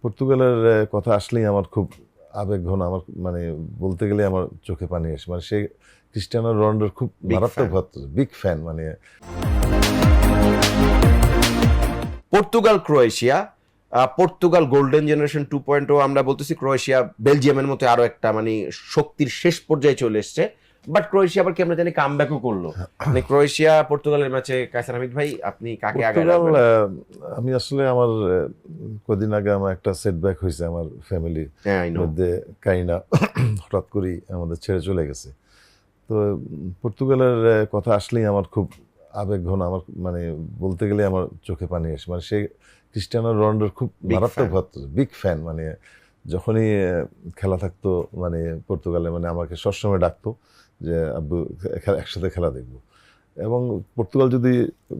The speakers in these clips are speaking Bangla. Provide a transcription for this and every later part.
পর্তুগালের কথা আসলেই আমার খুব আবেগ ঘন, আমার মানে বলতে গেলে আমার চোখে পানি আসে। মানে সে ক্রিস্টিয়ানো রোনাল্ডোর খুব মারাত্মক ভক্ত, বিগ ফ্যান। মানে Portugal Croatia, Portugal golden generation 2.0 আমরা বলতেছি, ক্রোয়েশিয়া বেলজিয়ামের মতো আরো একটা মানে শক্তির শেষ পর্যায়ে চলে এসছে। বাট ক্রোয়েশিয়া আবার কি আমরা জানি কামব্যাকও করলো। মানে ক্রোয়েশিয়া পর্তুগালের ম্যাচে কায়সার হামিদ ভাই আপনি কাকে আগে পর্তুগাল, আমি আসলে আমার কদিন আগে আমার একটা সেটব্যাক হয়েছে আমার ফ্যামিলির মধ্যে। কাইনা হঠাৎ করেই আমাদের ছেড়ে চলে গেছে। তো পর্তুগালের কথা আসলেই আমার খুব আবেগ ঘন, আমার মানে বলতে গেলে আমার চোখে পানি আসে। মানে সে ক্রিস্টিয়ানো রোনাল্ডোর খুব মারাত্মক ভক্ত, বিগ ফ্যান। মানে যখনই খেলা থাকতো মানে পর্তুগালে, মানে আমাকে সবসময় ডাকতো যে আব্বু একসাথে খেলা দেখবো। এবং পর্তুগাল যদি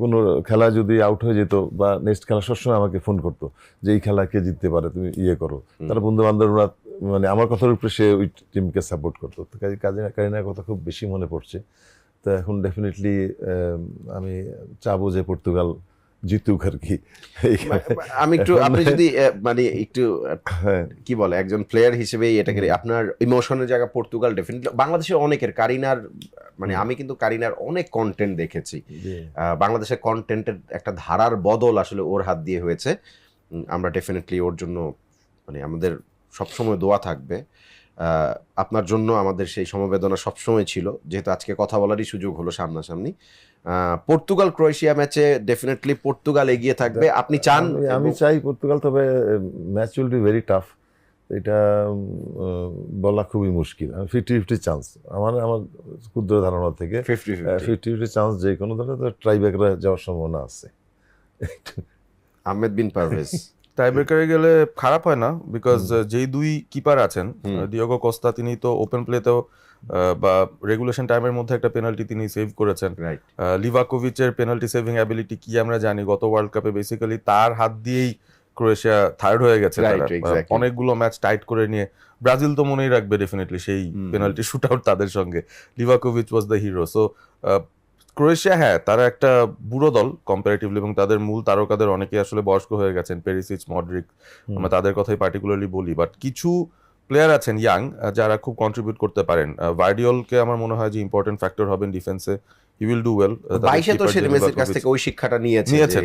কোনো খেলা যদি আউট হয়ে যেত বা নেক্সট খেলা সবসময় আমাকে ফোন করতো যে এই খেলা কে জিততে পারে, তুমি ইয়ে করো। তারা বন্ধু বান্ধবরা মানে আমার কথার উপরে সে ওই টিমকে সাপোর্ট করতো। তো কারিনার কথা খুব বেশি মনে পড়ছে। তো এখন ডেফিনেটলি আমি চাবো যে পর্তুগাল জিতুক আর কি। আমি একটু আপনি যদি মানে একটু কি বলে একজন প্লেয়ার হিসেবে এটাকে আপনার ইমোশনের জায়গা পর্তুগাল ডেফিনেটলি। বাংলাদেশের অনেকের কারিনার মানে আমি কিন্তু কারিনার অনেক কন্টেন্ট দেখেছি। বাংলাদেশের কন্টেন্টের একটা ধারার বদল আসলে ওর হাত দিয়ে হয়েছে। আমরা ডেফিনেটলি ওর জন্য মানে আমাদের সবসময় দোয়া থাকবে। আপনার জন্য আমাদের সেই সমবেদনা সবসময় ছিল, যেহেতু আজকে কথা বলারই সুযোগ হলো সামনাসামনি। পর্তুগাল ক্রোয়েশিয়া ম্যাচে ডেফিনেটলি পর্তুগাল এগিয়ে থাকবে আপনি চান? আমি চাই পর্তুগাল, তবে match will be very tough. এটা বলা খুবই মুশকিল। 50-50 চান্স আমার ক্ষুদ্র ধারণা থেকে 50-50 চান্স যে কোনো ধরনের ট্রাইব্রেকারে যাওয়ার সম্ভাবনা আছে। আহমেদ বিন পারভেজ টাইব্রেকারে গেলে খারাপ হয় না, বিকজ যেই দুই কিপার আছেন, ডিয়েগো কস্তা তিনি তো ওপেন প্লেতেও বা রেগুলেশন টাইমের মধ্যে একটা পেনাল্টি তিনি সেভ করেছেন। লিভাকোভিচের পেনাল্টি সেভিং অ্যাবিলিটি কি আমরা জানি, গত ওয়ার্ল্ড কাপে বেসিক্যালি তার হাত দিয়েই ক্রোয়েশিয়া থার্ড হয়ে গেছে। অনেকগুলো ম্যাচ টাইট করে নিয়ে ব্রাজিল তো মনেই রাখবে ডেফিনেটলি সেই পেনাল্টি শুট আউট তাদের সঙ্গে। Livakovic was the hero. So Croatia, হ্যাঁ তারা একটা বুড়ো দল কম্পারেটিভলি, এবং তাদের মূল তারকাদের অনেকেই আসলে বয়স্ক হয়ে গেছেন, পেরিসিচ, মডরিক, আমরা তাদের কথাই পার্টিকুলারলি বলি। বাট কিছু প্লেয়ার আছেন ইয়াং যারা খুব কন্ট্রিবিউট করতে পারেন। ভার্ডিওলকে আমার মনে হয় যে ইম্পর্টেন্ট ফ্যাক্টর হবেন ডিফেন্সে। He will do well. 22 তো সে মেসির কাছ থেকে ওই শিক্ষাটা নিয়েছেন।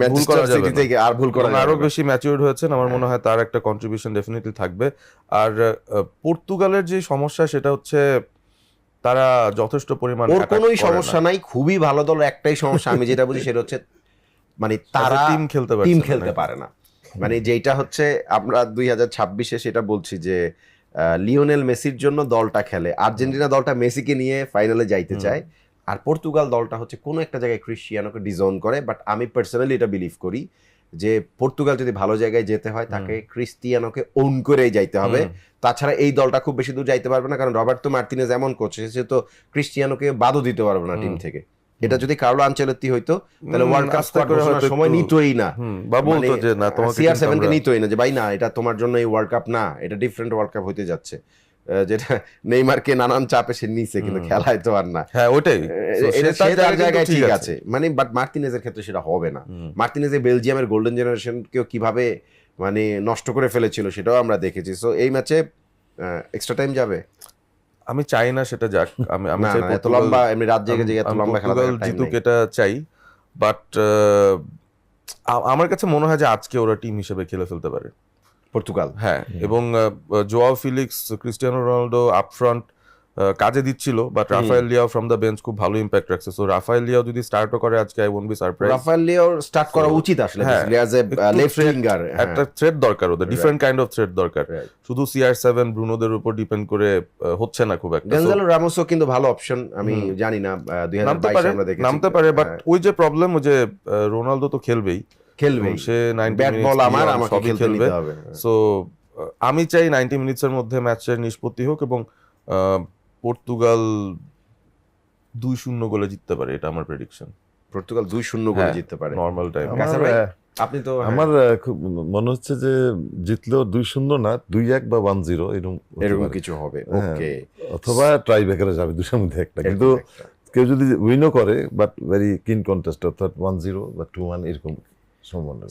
ম্যানচেস্টার সিটি থেকে আর ভুল করা আরো বেশি ম্যাচিউরড হয়েছেন। আমার মনে হয় তার একটা কন্ট্রিবিউশন ডেফিনেটলি থাকবে। আর পর্তুগালের যে সমস্যা সেটা হচ্ছে তারা যথেষ্ট পরিমাণ, ওর কোনোই সমস্যা নাই, খুবই ভালো দল। একটাই সমস্যা আমি যেটা বুঝি সেটা হচ্ছে মানে তারা টিম খেলতে পারে না। মানে যেটা হচ্ছে আমরা 2026-এ সেটা বলছি যে লিওনেল মেসির জন্য দলটা খেলে, আর্জেন্টিনা দলটা মেসিকে নিয়ে ফাইনালে যাইতে চায়, আর পর্তুগাল দলটা হচ্ছে কোনো একটা জায়গায় ক্রিস্টিয়ানোকে ডিজাইন করে। বাট আমি পার্সোনালি এটা বিলিভ করি যে পর্তুগাল যদি ভালো জায়গায় যেতে হয় তাকে ক্রিস্টিয়ানোকে ওন করেই যাইতে হবে। তাছাড়া এই দলটা খুব বেশি দূর যাইতে পারবে না, কারণ রবার্তো মার্টিনেজ এমন কোচ, সে তো ক্রিস্টিয়ানোকে বাদও দিতে পারবে না টিম থেকে। এটা যদি কার্লো আনচেলত্তি হইতো তাহলে ওয়ার্ল্ড কাপ স্কোয়াড ঘোষণার সময় নিতই না, বা বলতো যে না তোমাকে CR7 কে নিতই না, যে ভাই না এটা তোমার জন্য এই ওয়ার্ল্ড কাপ না, এটা ডিফারেন্ট ওয়ার্ল্ড কাপ হইতে যাচ্ছে। যেটা নেইমারকে নানান চাপে সে নিছে, কিন্তু খেলায় তো আর না। হ্যাঁ ওটাই, তার জায়গায় ঠিক আছে মানে। বাট মার্টিনেজের ক্ষেত্রে সেটা হবে না। মার্টিনেজ বেলজিয়ামের গোল্ডেন জেনারেশন কেও কিভাবে মানে নষ্ট করে ফেলেছিল সেটাও আমরা দেখেছি। সো এই ম্যাচে এক্সট্রা টাইম যাবে, আমি চাই না সেটা যাক। আমি চাই এত লম্বা এমনি রাত জেগে এত লম্বা খেলা জিতুক, এটা চাই। বাট আমার কাছে মনে হয় যে আজকে ওরা টিম হিসেবে খেলে ফেলতে পারে পর্তুগাল। হ্যাঁ, এবং Joao Felix, Cristiano Ronaldo upfront কাজে দিচ্ছিল, but Rafael Leao from the bench খুব ভালো ইম্প্যাক্ট রাখছে। সো রাফায়েল লিয়াও যদি স্টার্টও করে আজকে, I won't be surprise. Rafael Leao start করা উচিত আসলে, অ্যাজ এ লেফট উইঙ্গার। একটা থ্রেড দরকার ওদের, ডিফারেন্ট কাইন্ড অফ থ্রেড দরকার। শুধু CR7 ব্রুনোদের উপর ডিপেন্ড করে হচ্ছে না খুব একটা। গঞ্জালো রামোসও কিন্তু ভালো অপশন, আমি জানি না 2022 আমরা দেখেছি নামতে পারে। বাট ওই যে প্রবলেম, ওই যে রোনালদো তো খেলবে, সে 90 মিনিট খেলবে। সো আমি চাই 90 মিনিটসের মধ্যে ম্যাচের নিষ্পত্তি হোক, এবং পর্তুগাল 2-0 গোলে জিততে পারে, এটা আমার প্রেডিকশন। পর্তুগাল 2-0 গোলে জিততে পারে নরমাল টাইম। আপনি তো আমার খুব মনে হচ্ছে যে জিতলেও 2-0 না, 2-1 বা 1-0 এরকম কিছু হবে। ওকে, অথবা ট্রাইব্রেকারে যাবে, দুটোর মধ্যে একটা। কিন্তু কেউ যদি উইনও করে, বাট ভেরি কিন কন্টেস্ট, অর্থাৎ 1-0 বা 2-1 এরকম সম্ভাবনা।